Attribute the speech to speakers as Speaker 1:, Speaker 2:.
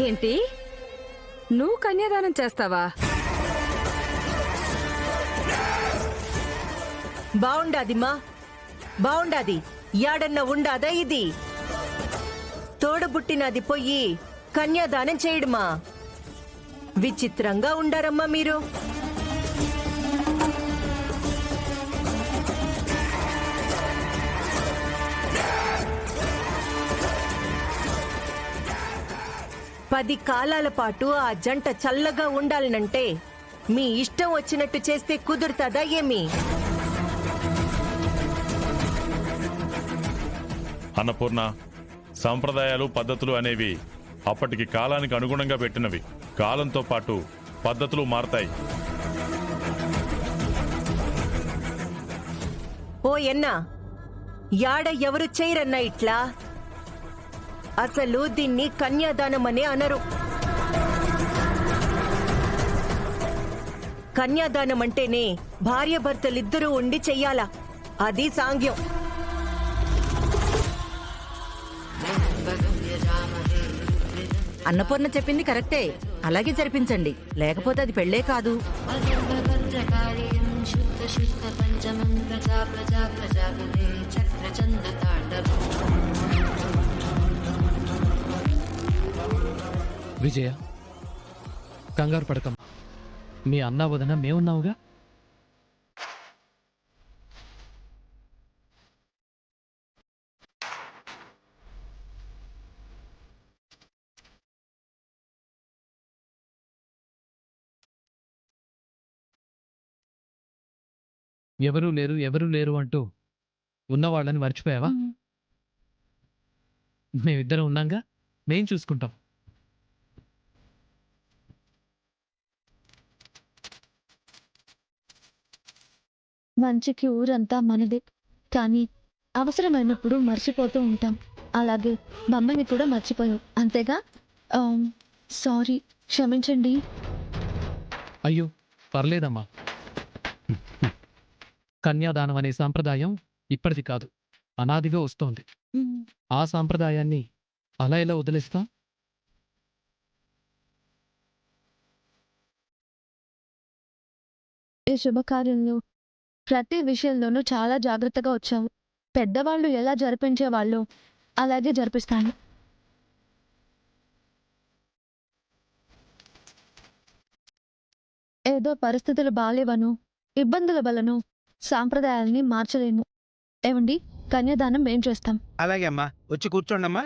Speaker 1: ఏంటి నువ్వు కన్యాదానం చేస్తావా?
Speaker 2: బావుండాదిమ్మా, బావుండాది. యాడన్న ఉండాదా ఇది? తోడబుట్టినది పొయ్యి కన్యాదానం చేయడమా? విచిత్రంగా ఉండారమ్మా మీరు. పది కాలాల పాటు ఆ జంట చల్లగా ఉండాలనంటే మీ ఇష్టం వచ్చినట్టు చేస్తే కుదురుతుందా ఏమి?
Speaker 3: అన్నపూర్ణ, సంప్రదాయాలు పద్ధతులు అనేవి అప్పటికి కాలానికి అనుగుణంగా పెట్టినవి. కాలంతో పాటు పద్ధతులు మారతాయి.
Speaker 2: ఓ ఎన్నా, యాడ ఎవరు చేయరన్నా ఇట్లా? అసలు దీన్ని కన్యాదానం అనే అనరు. కన్యాదానం అంటేనే భార్యాభర్తలిద్దరూ ఉండి చెయ్యాలా, అది సాంగ్యం.
Speaker 4: అన్నపూర్ణ చెప్పింది కరెక్టే, అలాగే జరిపించండి, లేకపోతే అది పెళ్లే కాదు.
Speaker 5: విజయ, కంగారు పడకం. మీ అన్నా వదన మేమున్నావుగా. ఎవరూ లేరు ఎవరూ లేరు అంటూ ఉన్నవాళ్ళని మర్చిపోయావా? మేమిద్దరం ఉన్నాంగా, మేం చూసుకుంటాం.
Speaker 6: మంచికి ఊరంతా మనదే, కానీ అవసరమైనప్పుడు మర్చిపోతూ ఉంటాం. అలాగే మమ్మల్ని కూడా మర్చిపోయాం, అంతేగా? సారీ, క్షమించండి.
Speaker 5: అయ్యో పర్లేదమ్మా. కన్యాదానం అనే సాంప్రదాయం ఇప్పటిది కాదు, అనాదిగా వస్తోంది. ఆ సాంప్రదాయాన్ని అలా ఎలా వదిలేస్తా?
Speaker 6: ఈ శుభకార్యంలో ప్రతి విషయంలోనూ చాలా జాగ్రత్తగా వచ్చావు. పెద్దవాళ్ళు ఎలా జరిపించేవాళ్ళు అలాగే జరిపిస్తాను. ఏదో పరిస్థితులు బాలేవను, ఇబ్బందుల వలను సాంప్రదాయాల్ని మార్చలేము. ఏమండి, కన్యాదానం మేం చేస్తాం.
Speaker 7: అలాగే అమ్మా, వచ్చి కూర్చోండి అమ్మా.